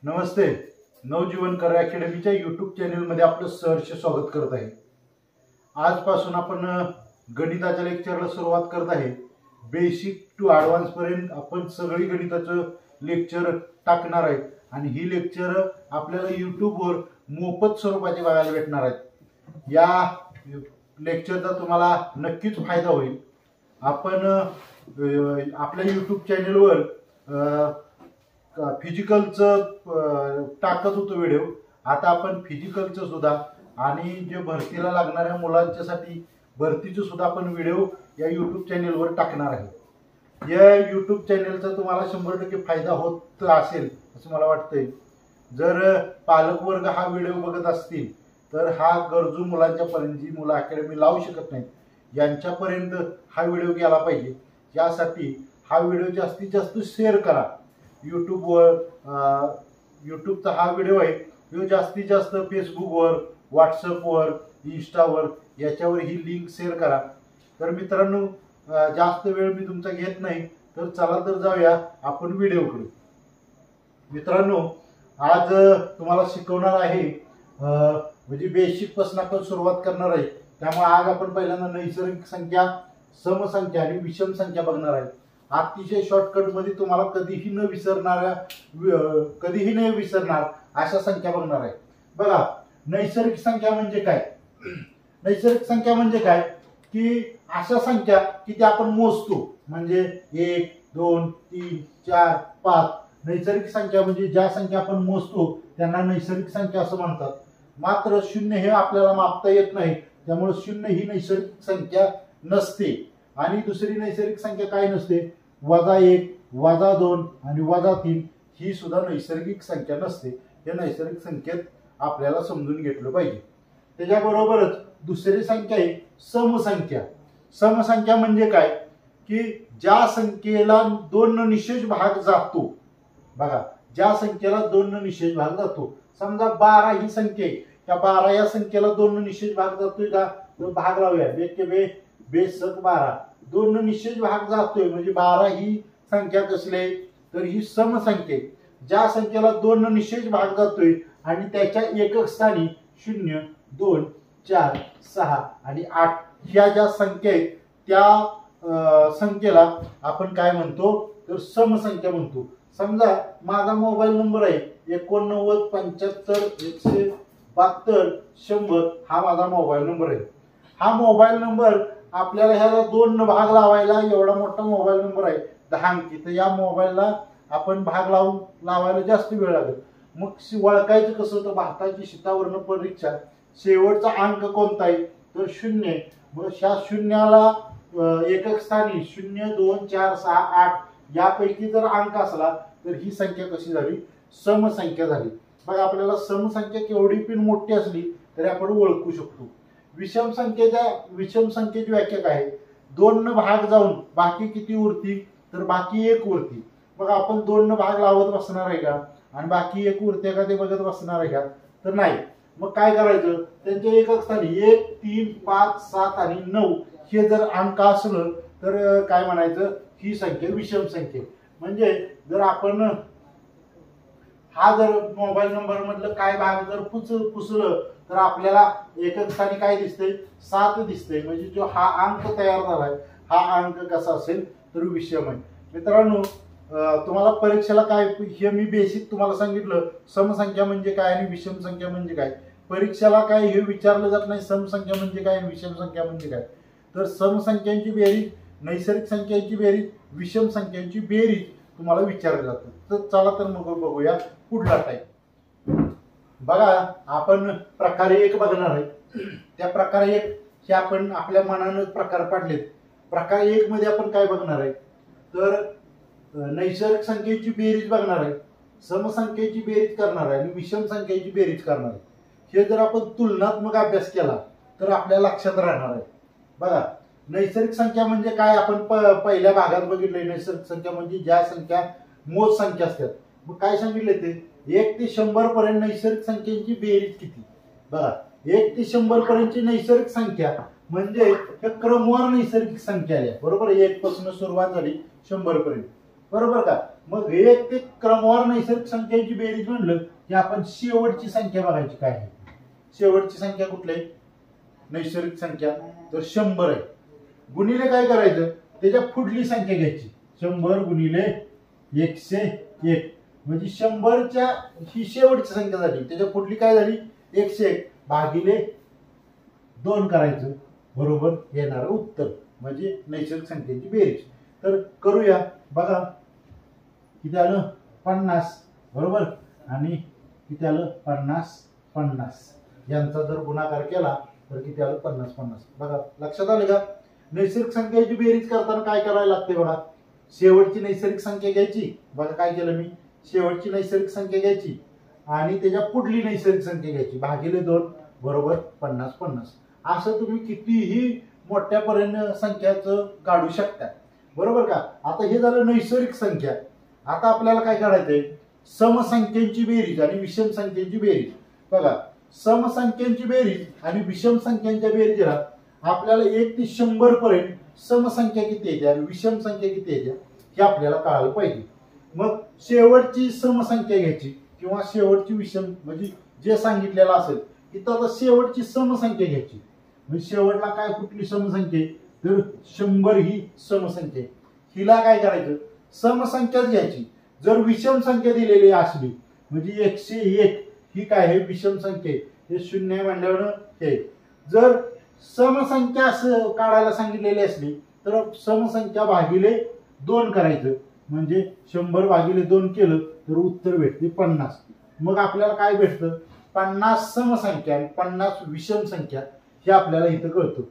नमस्ते. नवजीवन कर अकॅडमीच्या यूट्यूब चॅनलमध्ये आपलं सहर्ष स्वागत करत आहे. आजपासून आपण गणिताच्या लेक्चरला सुरुवात करत आहे. बेसिक टू ॲडव्हान्स पर्यंत आपण सगळी गणिताचं लेक्चर टाकणार आहे आणि ही लेक्चर आपल्याला यूट्यूबवर मोफत स्वरूपाचे बघायला भेटणार आहेत. या लेक्चरचा तुम्हाला नक्कीच फायदा होईल. आपण आपल्या यूट्यूब चॅनलवर फिजिकलचं टाकत होतो व्हिडिओ. आता आपण फिजिकलचं सुद्धा आणि जे भरतीला लागणाऱ्या मुलांच्यासाठी भरतीचं सुद्धा आपण व्हिडिओ या यूट्यूब चॅनलवर टाकणार आहे. या यूट्यूब चॅनलचा तुम्हाला 100% फायदा होत असेल असं मला वाटतंय. जर पालकवर्ग हा व्हिडिओ बघत असतील तर हा गरजू मुलांच्यापर्यंत, जी मुलं अकॅडमी लावू शकत नाहीत, यांच्यापर्यंत हा व्हिडिओ गेला पाहिजे. यासाठी हा व्हिडिओ जास्तीत जास्त शेअर करा. यूट्यूबचा हा व्हिडिओ आहे तो जास्तीत जास्त फेसबुकवर, व्हॉट्सअपवर, इंस्टावर याच्यावर ही लिंक शेअर करा. तर मित्रांनो, जास्त वेळ मी तुमचा घेत नाही, तर चला तर जाऊया आपण व्हिडिओकडे. मित्रांनो, आज तुम्हाला शिकवणार आहे म्हणजे बेसिक पासून आपण सुरुवात करणार आहे. त्यामुळे आज आपण पहिल्यांदा नैसर्गिक संख्या, समसंख्या आणि विषम संख्या बघणार आहे. अतिशय शॉर्टकट मध्ये तुम्हाला कधीही न विसरणार अशा संख्या बघणार आहे. बघा, नैसर्गिक संख्या म्हणजे काय? नैसर्गिक संख्या म्हणजे काय की अशा संख्या की त्या आपण मोजतो. म्हणजे 1, 2, 3, 4, 5. नैसर्गिक संख्या म्हणजे ज्या संख्या आपण मोजतो त्यांना नैसर्गिक संख्या असं म्हणतात. मात्र 0 हे आपल्याला मापता येत नाही, त्यामुळे 0 ही नैसर्गिक संख्या नसते. आणि दुसरी नैसर्गिक संख्या काय नसते? -1, -2 आणि -3 ही सुद्धा नैसर्गिक संख्या नसते. या नैसर्गिक संख्येत आपल्याला समजून घेतलं पाहिजे. त्याच्याबरोबरच दुसरी संख्या आहे समसंख्या. समसंख्या म्हणजे काय की ज्या संख्येला 2 न निशेष भाग जातो. बघा, ज्या संख्येला 2 न निशेष भाग जातो. समजा 12 ही संख्या आहे, त्या 12 या संख्येला 2 न निशेष भाग जातोय का? तर भाग लावूया. बेसक 12 2 न निशेष भाग जातोय म्हणजे 12 ही संख्या कसली आहे? तर ही समसंख्या. ज्या संख्येला 2 न निशेष भाग जातोय आणि त्याच्या एकक स्थानी 0, 2, 4, 6 आणि 8 ह्या ज्या संख्या आहेत त्या संख्येला आपण काय म्हणतो? तर समसंख्या म्हणतो. समजा माझा मोबाईल नंबर आहे 89 75 172 100. हा माझा मोबाईल नंबर आहे. हा मोबाईल नंबर आपल्याला ह्याला 2 न भाग लावायला, एवढा मोठा मोबाईल नंबर आहे 10 अंकी, तर या मोबाईलला आपण भाग लावायला जास्त वेळ लागेल. मग ओळखायचं कसं? तर भारताची शीतावर्ण परीक्षा शेवटचा अंक कोणता आहे? तर 0. मग ह्या शून्याला एकक स्थानी 0, 2, 4, 6, 8 यापैकी जर अंक असला तर ही संख्या कशी झाली? समसंख्या झाली. बघा, आपल्याला समसंख्या केवढी पण मोठी असली तरी आपण ओळखू शकतो. विषम संख्येची व्याख्या काय? 2 न भाग जाऊन बाकी किती उरती? तर बाकी 1 उरती. मग आपण 2 न भाग लावत बसणार आहे का? आणि बाकी 1 उरते का ते बघत बसणार आहे का? तर नाही. मग काय करायचं? त्यांच्या एकक स्थानी 1, 3, 5, 7 आणि 9 हे जर अंक असलं तर काय म्हणायचं? ही संख्या विषम संख्या. म्हणजे जर आपण हा जर मोबाईल नंबर मधलं काय भाग जर पुसलं तर आपल्याला एकक स्थानी काय दिसतंय? 7 दिसतंय. म्हणजे जो हा अंक तयार झालाय हा अंक कसा असेल? तर विषम आहे. मित्रांनो, तुम्हाला परीक्षेला काय, हे मी बेसिक तुम्हाला सांगितलं समसंख्या म्हणजे काय आणि विषम संख्या म्हणजे काय. परीक्षेला काय हे विचारलं जात नाही समसंख्या म्हणजे काय आणि विषम संख्या म्हणजे काय. तर समसंख्यांची बेरीज, नैसर्गिक संख्यांची बेरीज, विषम संख्यांची बेरीज तुम्हाला विचारलं जातं. तर चला तर मग बघूया पुढला टाईप. बघा, आपण प्रकार 1 बघणार आहे. त्या प्रकार 1 हे आपण आपल्या मनानं प्रकार पाडलेत. प्रकार 1 मध्ये आपण काय बघणार आहे? तर नैसर्गिक संख्येची बेरीज बघणार आहे, समसंख्येची बेरीज करणार आहे आणि विषम संख्येची बेरीज करणार आहे. हे जर आपण तुलनात्मक अभ्यास केला तर आपल्या लक्षात राहणार आहे. बघा, नैसर्गिक संख्या म्हणजे काय आपण पहिल्या भागात बघितलंय. नैसर्गिक संख्या म्हणजे ज्या संख्या मोज संख्या असतात. मग काय सांगितले ते? 1 ते 100 पर्यंत नैसर्गिक संख्येची बेरीज किती? बघा, 1 ते 100 पर्यंतची नैसर्गिक संख्या म्हणजे क्रमवार नैसर्गिक संख्या आहे. बरोबर, 1 पासून सुरुवात झाली 100 पर्यंत. बरोबर का? मग एक ते क्रमवार नैसर्गिक संख्यांची बेरीज म्हणलं की आपण शेवटची संख्या बघायची काय आहे. शेवटची संख्या कुठली आहे नैसर्गिक संख्या तर 100 आहे. गुणिले काय करायचं त्याच्या पुढली संख्या घ्यायची 100 गुणिले 101 म्हणजे 100च्या ही शेवटची संख्या झाली त्याच्या पुढली काय झाली 101 भागिले 2 करायचं बरोबर येणार उत्तर म्हणजे नैसर्गिक संख्येची बेरीज. तर करूया बघा किती आलं 50 बरोबर आणि किती आलं 50 यांचा जर गुणाकार केला तर किती आलं 50 बघा लक्षात आलं का. नैसर्गिक संख्येची बेरीज करताना काय करायला लागते बघा शेवटची नैसर्गिक संख्या घ्यायची बघा काय केलं मी शेवटची नैसर्गिक संख्या घ्यायची आणि त्याच्या पुढली नैसर्गिक संख्या घ्यायची भागिले 2 बरोबर 50 असं तुम्ही कितीही मोठ्यापर्यंत संख्याचं काढू शकता बरोबर का. आता हे झालं नैसर्गिक संख्या. आता आपल्याला काय करायचंय समसंख्यांची बेरीज आणि विषम संख्यांची बेरीज. बघा समसंख्यांची बेरीज आणि विषम संख्यांच्या बेरीजला आपल्याला 1 ते 100 पर्यंत समसंख्या किती येते आणि विषम संख्या किती येते हे आपल्याला कळायला पाहिजे. मग शेवटची समसंख्या घ्यायची किंवा शेवटची विषम म्हणजे जे सांगितलेलं असेल तिथं आता शेवटची समसंख्या घ्यायची म्हणजे शेवटला काय कुठली समसंख्या तर 100 ही समसंख्या हिला काय करायचं समसंख्याच घ्यायची. जर विषम संख्या दिलेली असली म्हणजे 101 ही काय आहे विषम संख्या हे 0 म्हणल्यावर हे. जर समसंख्या असं काढायला सांगितलेली असली तर समसंख्या भागिले 2 करायचं म्हणजे 100 भागिले 2 केलं तर उत्तर भेटते 50. मग आपल्याला काय भेटतं 50 समसंख्या आणि 50 विषम संख्या हे आपल्याला इथं कळतं.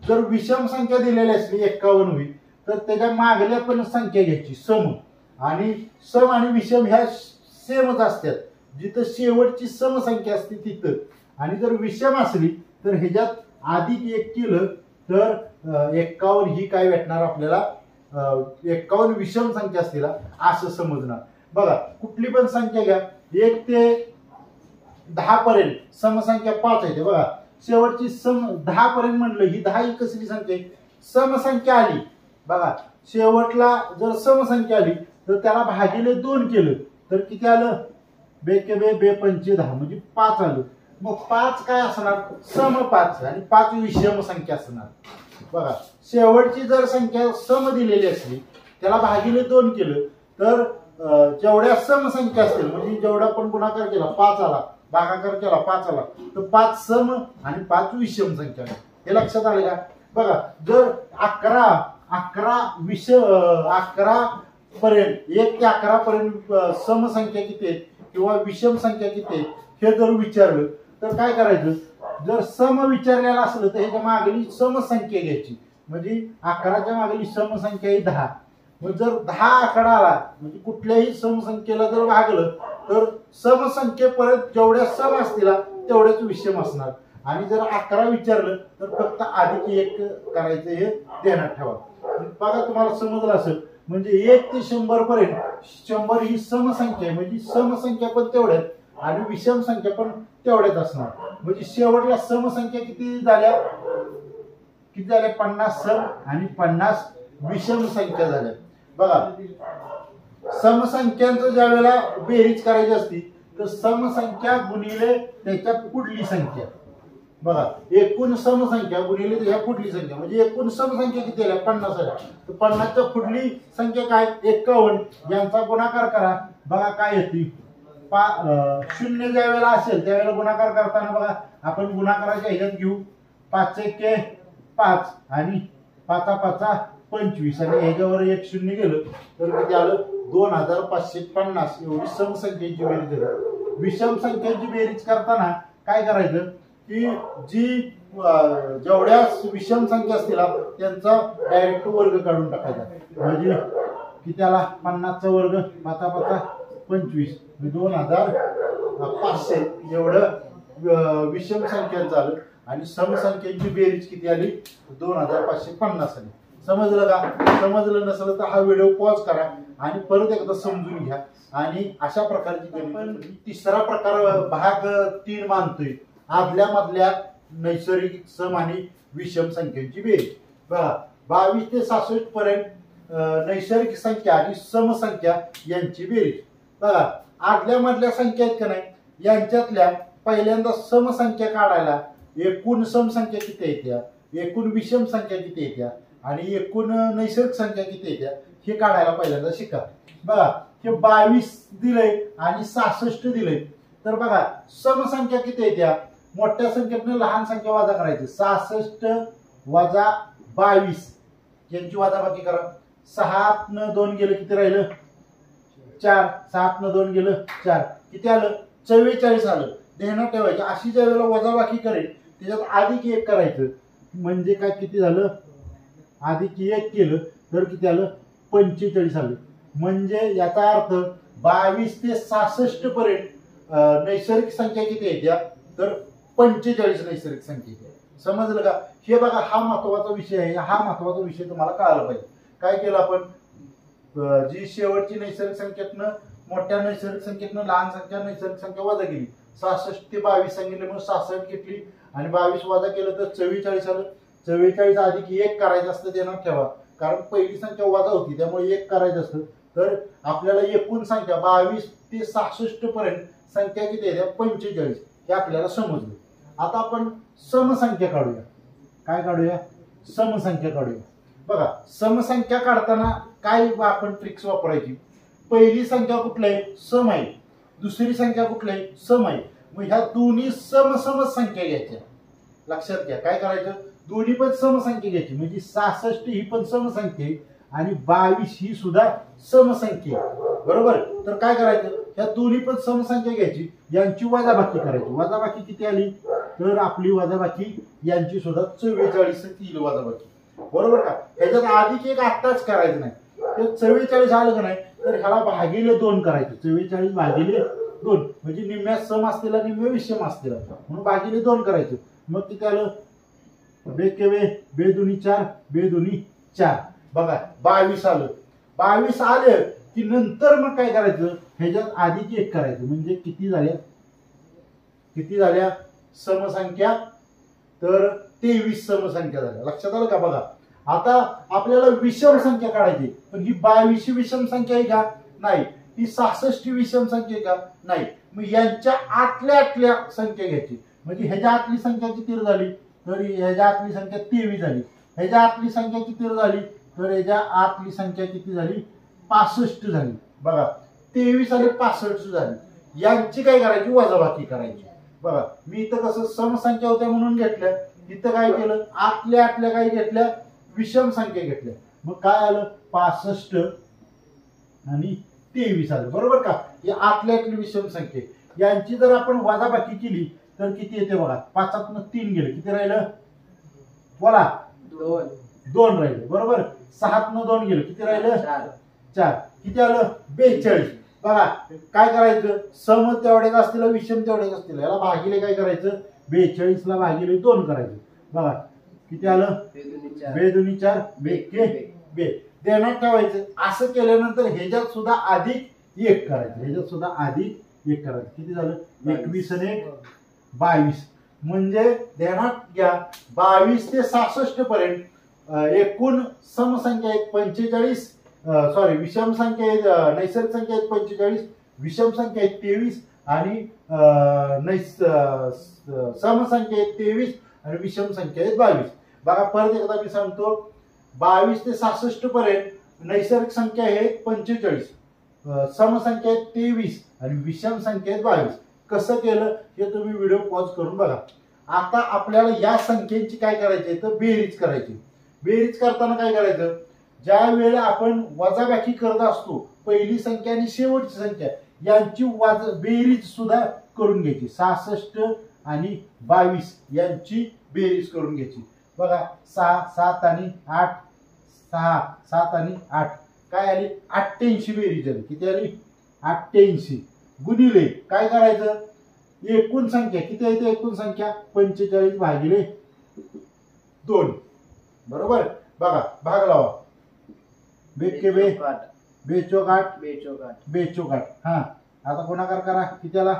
जर विषम संख्या दिलेली असली 51 होईल तर त्याच्या मागल्या पण संख्या घ्यायची सम आणि सम आणि विषम ह्या सेमच असतात. जिथं शेवटची समसंख्या असते तिथं आणि जर विषम असली तर ह्याच्यात अधिक 1 केलं तर 51 ही काय भेटणार आपल्याला 51 विषम संख्या असतील असं समजणार. बघा कुठली पण संख्या घ्या 1 ते 10 पर्यंत समसंख्या 5 आहे बघा शेवटची 10 पर्यंत म्हणलं ही 10 ही कसली संख्या आहे समसंख्या आली. बघा शेवटला जर समसंख्या आली तर त्याला भागिले 2 केलं तर किती आलं बेके बे बे 5 10 म्हणजे 5 आलं. मग 5 काय असणार सम 5 आणि 5 विषम संख्या असणार. बघा शेवटची जर संख्या सम दिलेली असली त्याला भागिले 2 केलं तर जेवढ्या सम संख्या असतील म्हणजे जेवढा पण गुणाकार केला 5 आला भागाकार केला 5 आला तर 5 सम आणि 5 विषम संख्या हे लक्षात आलं का. बघा जर 11 पर्यंत 1 ते 11 पर्यंत समसंख्या किती आहेत किंवा विषम संख्या किती आहेत हे जर विचारलं तर काय करायचं जर सम विचारलेला असलं तर ह्याच्या मागली समसंख्या घ्यायची म्हणजे 11च्या मागली समसंख्या ही 10. मग जर 10 आकडा आला म्हणजे कुठल्याही समसंख्येला जर भागलं तर समसंख्येपर्यंत जेवढ्या सम असतील तेवढेच विषम असणार आणि जर 11 विचारलं तर फक्त अधिक 1 करायचं हे ध्यानात ठेवा. बघा तुम्हाला समजलं असेल म्हणजे 1 ते 100 पर्यंत 100 ही समसंख्या आहे म्हणजे समसंख्या पण तेवढ्याच आणि विषम संख्या पण तेवढ्याच असणार. म्हणजे शेवटला समसंख्या किती झाल्या 50 सम आणि 50 विषम संख्या झाल्या. बघा समसंख्यांचं ज्या वेळेला बेरीज करायची असती तर समसंख्या गुणिले त्याच्या पुढली संख्या. बघा एकूण समसंख्या गुणिले त्याच्या पुढली संख्या म्हणजे एकूण समसंख्या किती आल्या 50 आल्या तर 50च्या पुढली संख्या काय 51 यांचा गुणाकार करा. बघा काय येते 0 ज्या वेळेला असेल त्यावेळेला गुणाकार करताना बघा आपण गुणाकाराच्या ह्याच्यात घेऊ 5 एके 5 आणि 5 5 25 आणि ह्याच्यावर 1 0 गेलं तर किती आलं 2550 एवढी समसंख्येची बेरीज झाली. विषम संख्येची बेरीज करताना काय करायचं की जी जेवढ्या विषम संख्या असतील त्यांचा डायरेक्ट वर्ग काढून टाकायचा म्हणजे किती आला 50चा वर्ग 5 5 25 2500 एवढं विषम संख्या झालं आणि समसंख्येची बेरीज किती आली 2550 आली. समजलं का. समजलं नसलं तर हा व्हिडिओ पॉज करा आणि परत एकदा समजून घ्या. आणि अशा प्रकारची आपण तिसरा प्रकार भाग 3 मानतोय आदल्या मधल्या नैसर्गिक सम आणि विषम संख्यांची बेरीज. बघा 22 ते 66 पर्यंत नैसर्गिक संख्या आणि समसंख्या यांची बेरीज. बघा आदल्या मधल्या संख्या आहेत का नाही, यांच्यातल्या पहिल्यांदा समसंख्या काढायला एकूण समसंख्या किती येत्या, एकूण विषम संख्या किती येत्या आणि एकूण नैसर्गिक संख्या किती येत्या हे काढायला पहिल्यांदा शिका. बघा हे 22 दिलंय आणि 66 दिलंय. तर बघा समसंख्या किती येत्या, मोठ्या संख्येतनं लहान संख्या वजा करायची. 66 वजा 22 यांची वजाबाकी करा. 6 न 2 गेलं किती राहिलं 4. 7 न 2 गेलं 4. किती आलं 44 आलं. ध्यानात ठेवायचं अशी ज्या वेळेला वजाबाकी करेल त्याच्यात अधिक 1 करायचं म्हणजे काय किती झालं, अधिक 1 केलं तर किती आलं 45 आलं. म्हणजे याचा अर्थ 22 ते 66 पर्यंत नैसर्गिक संख्या किती येत्या तर 45 नैसर्गिक संख्या येत्या. समजलं का. हे बघा हा महत्वाचा विषय आहे. हा महत्वाचा विषय तुम्हाला कळायला पाहिजे. काय केलं आपण, जी शेवटची नैसर्गिक संख्येतनं मोठ्या नैसर्गिक संख्येतनं लहान संख्या नैसर्गिक संख्या वजा केली. 66 ते 22 सांगितले म्हणून 66 घेतली आणि 22 वजा केलं तर 44 आलं. 44 अधिक 1 करायचं असतं ध्यानात ठेवा, कारण पहिली संख्या वजा होती त्यामुळे 1 करायचं असतं. तर आपल्याला एकूण संख्या 22 ते 66 पर्यंत संख्या किती येत्या 45 हे आपल्याला समजलं. आता आपण समसंख्या काढूया. काय काढूया, समसंख्या काढूया. बघा समसंख्या काढताना काय आपण ट्रिक्स वापरायची. पहिली संख्या कुठली आहे सम आहे, दुसरी संख्या कुठली आहे सम आहे. मग ह्या दोन्ही समसमच संख्या घ्यायच्या. लक्षात घ्या काय करायचं, दोन्ही पण समसंख्या घ्यायची. म्हणजे 66 ही पण समसंख्या आहे आणि 22 ही सुद्धा समसंख्या आहे. बरोबर. तर काय करायचं, ह्या दोन्ही पण समसंख्या घ्यायची, यांची वजाबाकी करायची. वजाबाकी किती आली तर आपली वजाबाकी यांची सुद्धा 44 येईल वजाबाकी. बरोबर का. ह्याच्यात अधिक 1 आत्ताच करायचं नाही. ते 44 आलं का नाही तर ह्याला भागिले 2 करायचं. 44 भागिले 2 म्हणजे निम्म्या सम असलेला निम्म्या विषम असलेला म्हणून भागिले 2 करायचं. मग किती आलं बे दुनी 4 बे दुनी 4. बघा 22 आलं. 22 आलं की नंतर मग काय करायचं, ह्याच्यात अधिक 1 करायचं. म्हणजे किती झाल्या समसंख्या तर 23 समसंख्या झाल्या. लक्षात आलं का. बघा आता आपल्याला विषम संख्या काढायची, पण ही 22 विषम संख्या आहे का नाही, ही 66 विषम संख्या आहे का नाही. मग यांच्या आतल्या संख्या घ्यायची. म्हणजे ह्याच्या आतली संख्या किती झाली तर ह्याच्या आतली संख्या 23 झाली. ह्याच्या आतली संख्या किती झाली तर ह्याच्या आतली संख्या किती झाली 65 झाली. बघा 23 आणि 65 झाली. यांची काय करायची वजाबाकी करायची. बघा मी इथं कसं समसंख्या होत्या म्हणून घेतल्या, इथं काय केलं आतल्या काय घेतल्या विषम संख्या घेतल्या. मग काय आलं 65 आणि 23 आलं. बरोबर का. ही आतल्यातली विषम संख्या. यांची जर आपण वजाबाकी केली तर किती येते बघा. 5 3 गेले किती राहिलं बोला 2 राहिले. बरोबर. 6 2 गेलं किती राहिलं 4. किती आलं 42. बघा काय करायचं, सम तेवढेच असतील विषम तेवढेच असतील. याला भागिले काय करायचं 42 ला भागिले 2 करायचं. बघा किती आलं बे दुनी 4 बे. ध्यानात ठेवायचं असं केल्यानंतर ह्याच्यात सुद्धा अधिक 1 करायचं. ह्याच्यात सुद्धा अधिक 1 करायचं. किती झालं 21 आणि 22. म्हणजे ध्यानात घ्या 22 ते 66 पर्यंत एकूण समसंख्या आहेत 45. सॉरी विषम संख्या आहेत नैसर्गिक संख्या आहेत 45, विषम संख्या आहेत 23 आणि समसंख्या आहेत 23 आणि विषम संख्या आहेत 22. बघा परत एकदा मी सांगतो 22 ते 66 पर्यंत नैसर्गिक संख्या आहेत 45, समसंख्या आहेत 23 आणि विषम संख्या आहेत 22. कसं केलं हे तुम्ही व्हिडिओ पॉज करून बघा. आता आपल्याला या संख्येची काय करायची तर बेरीज करायची. बेरीज करताना काय करायचं, ज्या वेळेला आपण वजाबाकी करत असतो पहिली संख्या आणि शेवटची संख्या यांची बेरीज सुद्धा करून घ्यायची. 66 आणि 22 यांची बेरीज करून घ्यायची. बघा 6 7 आणि 8 6 7 आणि 8 काय आली 88 बेरीज आली. किती आली 88 गुणिले काय करायचं एकूण संख्या किती आहे, एकूण संख्या 45 भागिले 2. बरोबर. बघा भाग लावा. बेचोक 8 हा. आता गुणाकार करा किती आला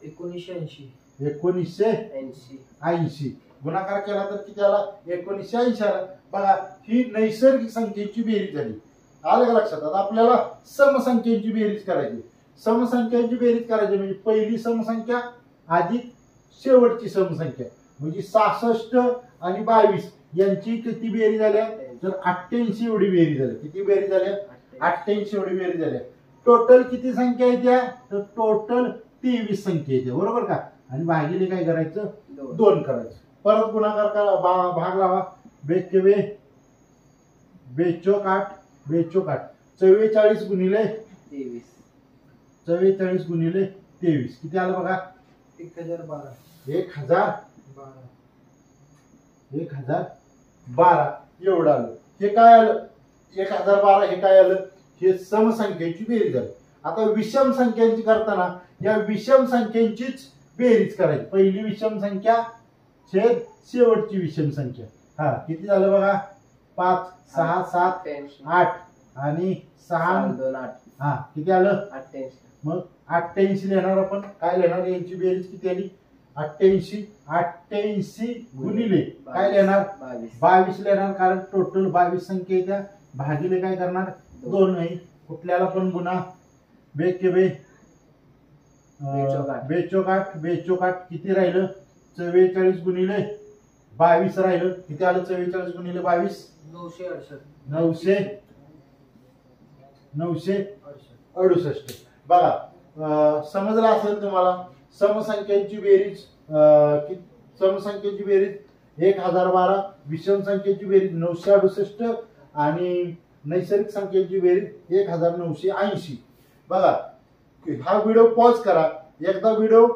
1980. 1980. गुणाकार केला तर किती आला 1980 आला. बघा ही नैसर्गिक संख्येची बेरीज झाली. आलं का लक्षात? आता आपल्याला समसंख्यांची बेरीज करायची. समसंख्यांची बेरीज करायची म्हणजे पहिली समसंख्या अधिक शेवटची समसंख्या म्हणजे 66 आणि 22 यांची किती बेरीज झाल्या तर 88 एवढी बेरीज झाली. किती बेरीज झाल्या 88 एवढी बेरीज झाल्या. टोटल किती संख्या येत्या तर टोटल 23 संख्या येते बरोबर का. आणि भागिले काय करायचं 2 करायचं. परत गुणाकार करा भाग लावा. बेचवे बेचोक 8 44 गुणिले 23 44 गुणिले 23 किती आलं बघा 1012 एवढं आलं. हे काय आलं 1012. हे काय आलं हे समसंख्येची बेरीज झाली. आता विषम संख्यांची करताना या विषम संख्यांचीच बेरीज करायची. पहिली विषम संख्या छेद शेवटची विषम संख्या. हा किती झालं बघा 5 6 7 8 आणि 6 2 8 हा किती आलं 88. मग 88 लिहिणार आपण. काय लिहिणार यांची बेरीज किती आली 88 गुणिले काय लिहिणार 22 लिहिणार कारण टोटल 22 संख्या येत्या. भागिले काय करणार 2 नाही. कुठल्याला पण गुणा बेचोक 8 किती राहिलं 44 गुणिले 22 राहिलं. किती आलं 44 गुणिले 22 968. बघा समजलं असेल तुम्हाला. समसंख्यांची बेरीज समसंख्येची बेरीज 1012 विषम संख्येची बेरीज 968 आणि नैसर्गिक संख्येची बेरीज 1980. बघा हा व्हिडिओ पॉज करा. एकदा व्हिडिओ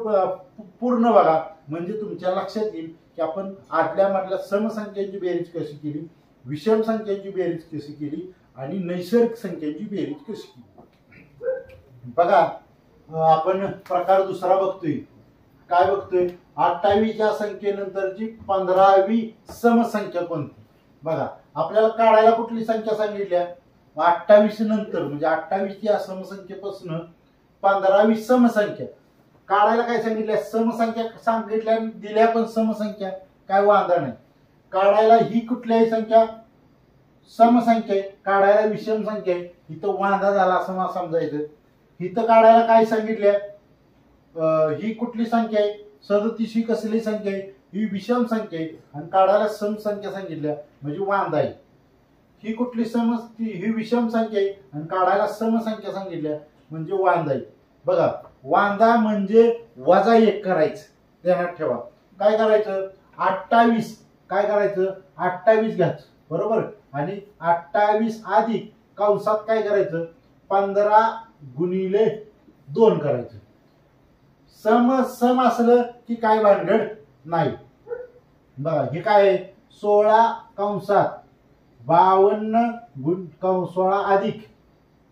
पूर्ण बघा म्हणजे तुमच्या लक्षात येईल की आपण आतल्या मधल्या समसंख्यांची बेरीज कशी केली, विषम संख्यांची बेरीज कशी केली आणि नैसर्गिक संख्यांची बेरीज कशी केली. बघा आपण प्रकार दुसरा बघतोय. काय बघतोय 28 या संख्येनंतरची 15वी समसंख्या कोणती. बघा आपल्याला काढायला कुठली संख्या सांगितल्या 28 नंतर म्हणजे 28 या समसंख्येपासून 15वी समसंख्या काढायला काय सांगितल्या. समसंख्या सांगितल्या दिल्या पण समसंख्या काय वांधा नाही. काढायला ही कुठल्याही संख्या समसंख्या आहे. काढायला विषम संख्या आहे. इथं वांधा झाला असं मला समजायचं. इथं काढायला काय सांगितल्या ही कुठली संख्या आहे 37 ही कसली संख्या आहे ही विषम संख्या आहे. आणि काढायला सम संख्या सांगितल्या म्हणजे वांधा आहे. ही कुठली ही विषम संख्या आहे आणि काढायला समसंख्या सांगितल्या म्हणजे वांधा आहे. बघा वांधा म्हणजे -1 करायचं. ध्यानात ठेवा. काय करायचं 28 काय करायचं 28 घ्यायचं बरोबर. आणि 28 अधिक कंसात काय करायचं 15 गुणिले 2 करायचं. सम असलं की काय भानगड नाही. बघा हे काय आहे 16 कंसात 16 अधिक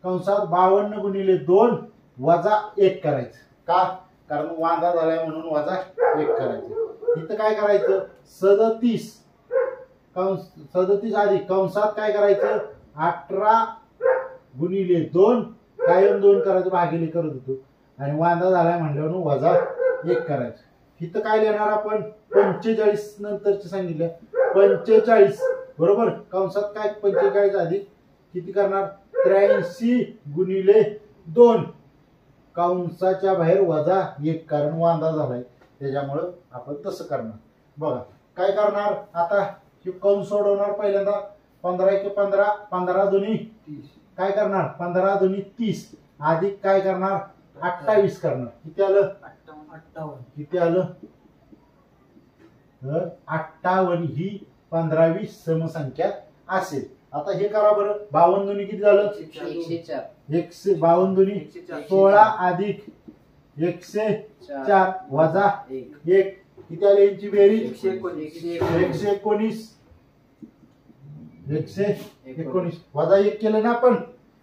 कंसात 52 गुणिले 2 वजा 1 करायचं. का कारण वांधा झालाय म्हणून वजा 1 करायचं. इथं काय करायचं 37 अधिक कंसात काय करायचं 18 गुणिले 2 कायम 2 करायचं भागिले करत होतो. आणि वांधा झालाय म्हणल्यावर वजा 1 करायचं. इथं काय लिहिणार आपण 45 नंतरचे सांगितलं 45 बरोबर. कंसात काय 45 अधिक किती करणार 83 गुणिले 2 कंसाच्या बाहेर वजा 1 कारण वांधा झालाय त्याच्यामुळं आपण तसं करणार. बघा काय करणार आता हे कंस सोडवणार. पहिल्यांदा 15 × 15 15 दुनी 30 काय करणार 15 दुनी 30 अधिक काय करणार 28 करणार. किती आलं 58. किती आलं तर 58 ही 15वी समसंख्या असेल. आता हे करा बरं 52 दुनी किती झालं 152 दुनी 16 अधिक 104 वजा 1 किती आले यांची बेरीज 119 वजा 1 केलं ना आपण.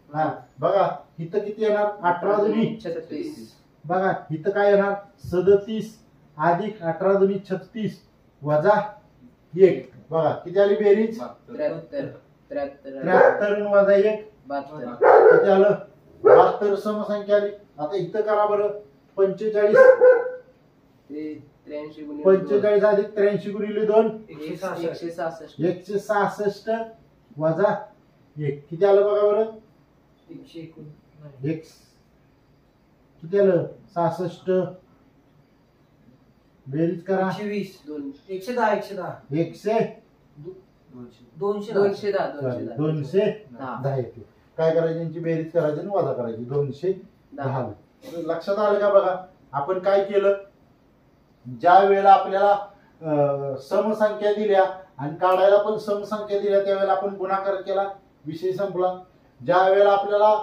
हा बघा इथं किती येणार 18 दुनी 36. बघा इथं काय येणार 37 अधिक 18 दुनी 36 वजा 1. बघा किती आली बेरीज 73 वजा 1 72. किती आलं 72 समसंख्या आली. आता इथं करा बरं 45 45 अधिक 83 गुणिले 2 166 166 वजा 1 किती आलं बघा बरं. 1 किती आलं 66 बेरीज करा 120 110 210 येते. काय करायची यांची बेरीज करायची आणि वजा करायची 210. लक्षात आलं का बघा. आपण काय केलं, ज्या वेळेला आपल्याला समसंख्या दिल्या आणि काढायला पण समसंख्या दिल्या त्यावेळेला आपण गुणाकार केला, विषय संपला. ज्या वेळेला आपल्याला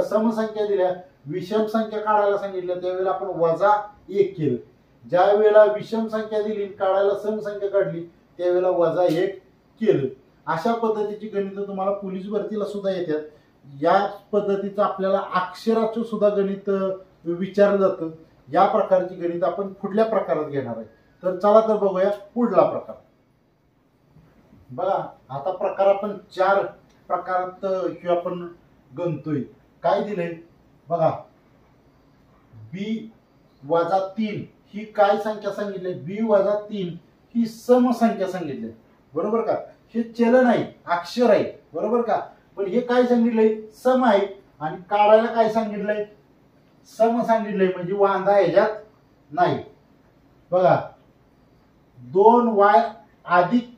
समसंख्या दिल्या, विषम संख्या काढायला सांगितल्या त्यावेळेला आपण वजा 1 केलं. ज्या वेळेला विषम संख्या दिली काढायला समसंख्या काढली त्यावेळेला वजा 1 केलं. अशा पद्धतीची गणित तुम्हाला पोलीस भरतीला सुद्धा येतात. या पद्धतीचं आपल्याला अक्षराचं सुद्धा गणित विचारलं जातं. या प्रकारची गणित आपण पुढल्या प्रकारात घेणार आहे. तर चला तर बघूया पुढला प्रकार. बघा आता प्रकार आपण 4 प्रकारात आपण गणतोय. काय दिलंय बघा, b-3 ही काय संख्या सांगितली, b-3 ही समसंख्या सांगितली, बरोबर का. हे चलन आहे, अक्षर आहे, बरोबर का. पण हे काय सांगितलंय, सम आहे. आणि काढायला काय सांगितलंय, सम सांगितलंय, म्हणजे वांधा ह्याच्यात नाही. बघा 2y अधिक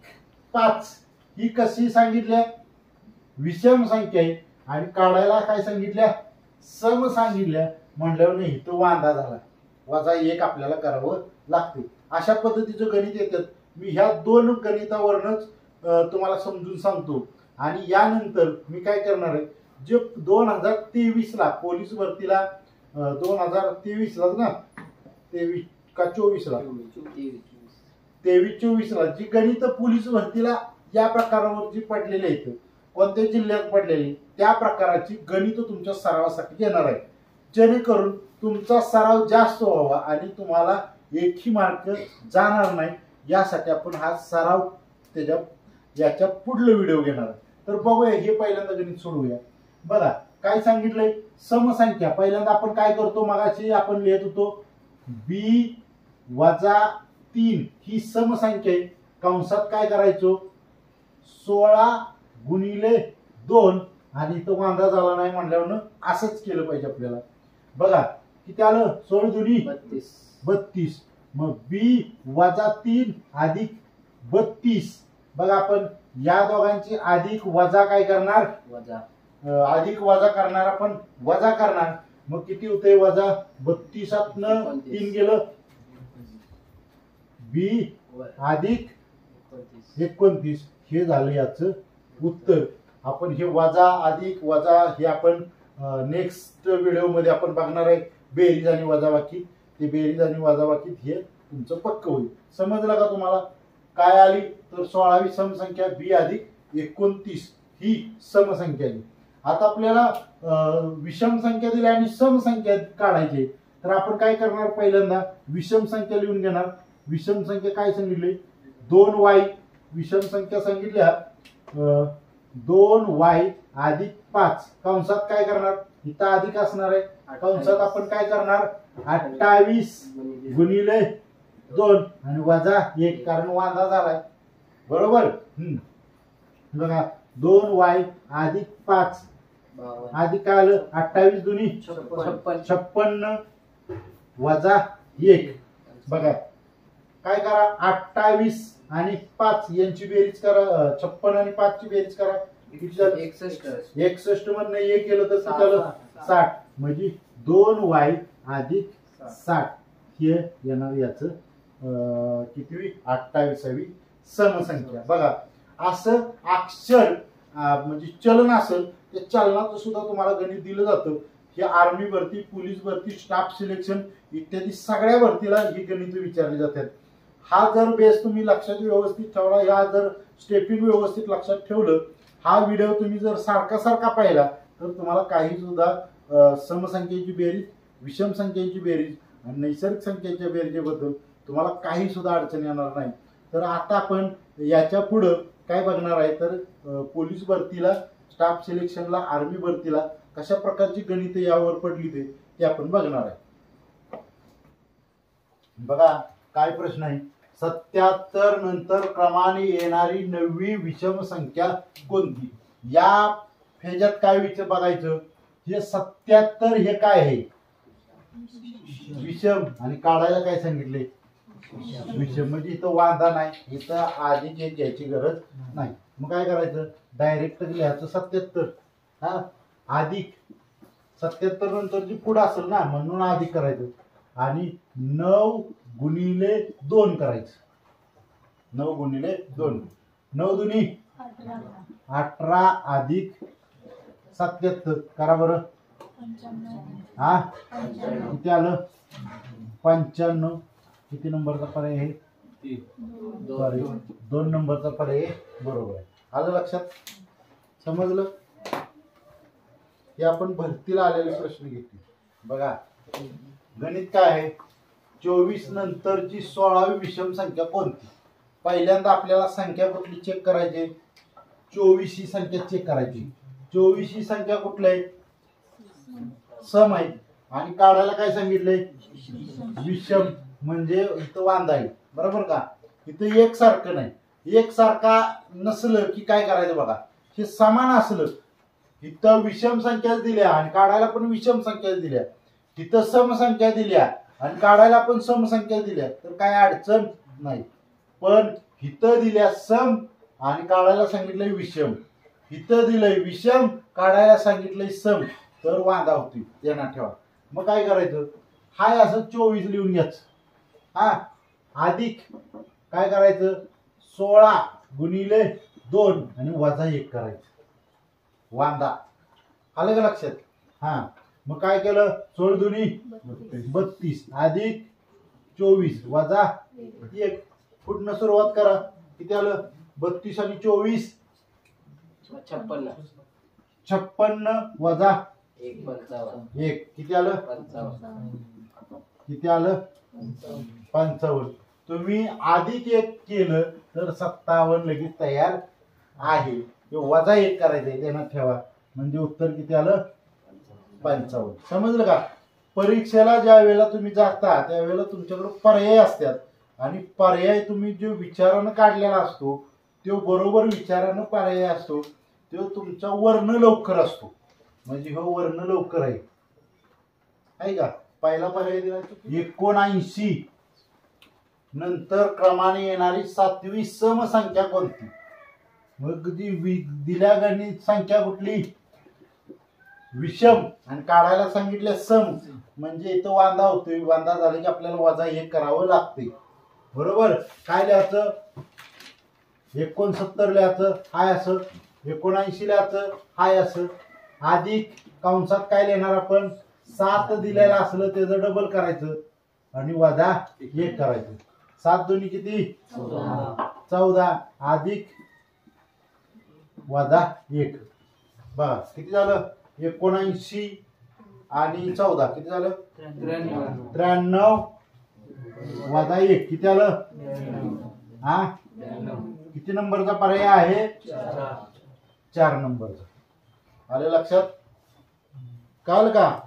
5 ही कशी सांगितल्या, विषम संख्या आहे. आणि काढायला काय सांगितल्या, सम सांगितल्या, म्हणल्यावर नाही तो वांधा झाला, वजा 1 आपल्याला करावं लागते. अशा पद्धतीचं गणित येतात. मी ह्या 2 गणितावरनच तुम्हाला समजून सांगतो. आणि यानंतर मी काय करणार आहे, जे 2023 ला पोलीस भरतीला 2023 ला ना 23 का 24 ला 23-24 ला जी गणित पोलीस भरतीला या प्रकारावर जी पडलेली आहेत, कोणत्या जिल्ह्यात पडलेली त्या प्रकाराची गणित तुमच्या सरावासाठी घेणार आहे, जेणेकरून तुमचा सराव जास्त व्हावा आणि तुम्हाला एकही मार्क जाणार नाही. यासाठी आपण हा सराव याच्या पुढलं व्हिडिओ घेणार आहे. तर बघूया, हे पहिल्यांदा गणित सोडवूया. बघा काय सांगितलंय, समसंख्या. पहिल्यांदा आपण काय करतो, मगाशी आपण लिहित होतो b-3 ही समसंख्या आहे. कंसात काय करायचो, 16 गुणिले 2 आणि तो वांधा झाला नाही म्हणल्यावर असंच केलं पाहिजे आपल्याला. बघा किती आलं, 16 दुनी 32. मग b-3 अधिक 32. बघा आपण या दोघांची अधिक वजा काय करणार, अधिक वजा करणार, आपण वजा करणार. मग किती होते, वजा 32 3 गेलं, b अधिक 29. हे झालं याचं उत्तर. आपण हे वजा अधिक वजा हे आपण नेक्स्ट व्हिडिओ मध्ये आपण बघणार आहे. बेरीज आणि वजाबाकी, ते बेरीज आणि वजाबाकी हे तुमचं पक्क होईल. समजलं का तुम्हाला. काय आली तर 16वी समसंख्या b अधिक 29 ही समसंख्या आहे. आता आपल्याला विषम संख्या दिली आणि समसंख्या काढायची, तर आपण काय करणार, पहिल्यांदा विषम संख्या लिहून घेणार. विषम संख्या काय सांगितली, 2y. विषम संख्या सांगितल्या 2y अधिक 5. कंसात काय करणार, इथं अधिक असणार आहे, कंसात आपण काय करणार 28 गुणिले 2 आणि वजा 1, कारण वांधा झालाय, बरोबर. बघा 2y अधिक 5 अधिक काय आलं, 28 दुनी 56 वजा 1. बघा काय करा, 28 आणि 5 यांची बेरीज करा, 56 आणि 5 ची बेरीज करा, 61 मधनं 1 केलं तर किती आलं, 60. म्हणजे 2y अधिक 60 हे येणार याचं कितीवी, 28वी समसंख्या. बघा असं अक्षर म्हणजे चलन असेल त्या चलनाचं सुद्धा तुम्हाला गणित दिलं जातं. हे आर्मी भरती, पोलीस भरती, स्टाफ सिलेक्शन इत्यादी सगळ्या भरतीला ही गणित विचारली जातात. हा जर बेस तुम्ही लक्षात व्यवस्थित ठेवला, या जर स्टेपिंग व्यवस्थित लक्षात ठेवलं, हा व्हिडिओ तुम्ही जर सारखा पाहिला तर तुम्हाला काही सुद्धा समसंख्येची बेरीज, विषम संख्येची बेरीज आणि नैसर्गिक संख्येच्या बेरीजेबद्दल तुम्हाला काही सुद्धा अडचण येणार नाही. तर आता आपण याच्या पुढं काय बघणार आहे, तर पोलीस भरतीला, स्टाफ सिलेक्शनला, आर्मी भरतीला कशा प्रकारची गणित यावर पडली ते आपण बघणार आहे. बघा काय प्रश्न आहे, 77 नंतर क्रमाने येणारी 9वी विषम संख्या कोणती? या ह्याच्यात काय विचार बघायचं, हे 77 हे काय आहे, विषम, आणि काढायला काय सांगितले, विषम. म्हणजे इथं वांधा नाही, इथं आधी जे घ्यायची गरज नाही. मग काय करायचं, डायरेक्ट लिहायचं 77 हा अधिक 77 नंतर जी पुढं असेल ना म्हणून अधिक करायचं, आणि 9 गुणिले 2 करायचं. 9 गुणिले 2, 9 दुनी 18 अधिक 77 करा बरं. हा किती आलं, 95. किती नंबरचा पर्याय आहे, 2 नंबरचा पर्याय बरोबर आहे. आलं लक्षात, समजलं. हे आपण भरतीला आलेले प्रश्न घेतले. बघा गणित काय आहे, 24 नंतरची 16वी विषम संख्या कोणती? पहिल्यांदा आपल्याला संख्या कुठली चेक करायची, 24 ही संख्या चेक करायची. 24 ही संख्या कुठली आहे, सम आहे, आणि काढायला काय सांगितलंय, विषम. म्हणजे इथं वांधा आहे, बरोबर का. इथं एक सारखं नाही, एक सारखा नसलं की काय करायचं बघा, हे समान असलं, इथं विषम संख्या दिल्या आणि काढायला पण विषम संख्या दिल्या, तिथं सम संख्या दिल्या आणि काढायला पण सम संख्या दिल्या, तर काय अडचण नाही. पण इथं दिल्या सम आणि काढायला सांगितलंय विषम, इथं दिलंय विषम काढायला सांगितलंय सम, तर वांधा होती, ध्यानात ठेवा. मग काय करायचं, हाय असं 24 लिहून घ्यायचं, हा अधिक काय करायचं, 16 गुणिले 2 आणि वजा 1 करायचं, वांधा. आलं का लक्षात. हा मग काय केलं, 16 दुनी 32 अधिक 24 वजा 1, कुठनं सुरुवात करा, किती आलं, 32 आणि 24 56 वजा 1 किती आलं, किती आलं, 55. तुम्ही अधिक 1 केलं तर 57 लगेच तयार आहे. वजा 1 करायचंय, ध्यानात ठेवा. म्हणजे उत्तर किती आलं, 55. समजलं का. परीक्षेला ज्या वेळेला तुम्ही जाता त्यावेळेला तुमच्याकडे पर्याय असतात, आणि पर्याय तुम्ही जो विचारानं काढलेला असतो तो बरोबर विचारानं पर्याय असतो, तो तुमचा वर्ण लवकर असतो. म्हणजे हो वर्ण लवकर आहे का. पहिला पर्याय दिला 79 नंतर क्रमाने येणारी 7वी सम संख्या कोणती? मग जी दिल्या गणित संख्या कुठली, विषम, आणि काढायला सांगितलं सम. म्हणजे इथं वांधा होतोय, वांधा झाला की आपल्याला वजा 1 करावं लागते, बरोबर. काय लिहायचं, 69 लिहायचं हाय असं, 79 लिहायचं हाय असं, अधिक कंसात काय लिहिणार आपण, 7 दिलेला असलं त्याचं डबल करायचं आणि वजा 1 करायचं. 7 दोन्ही किती, 14 अधिक वजा 1. बघा किती झालं, 79 आणि 14 किती झालं, 93 वजा 1 किती आलं, हा किती नंबरचा पर्याय आहे, 4 नंबरचा. आले लक्षात, कळलं का.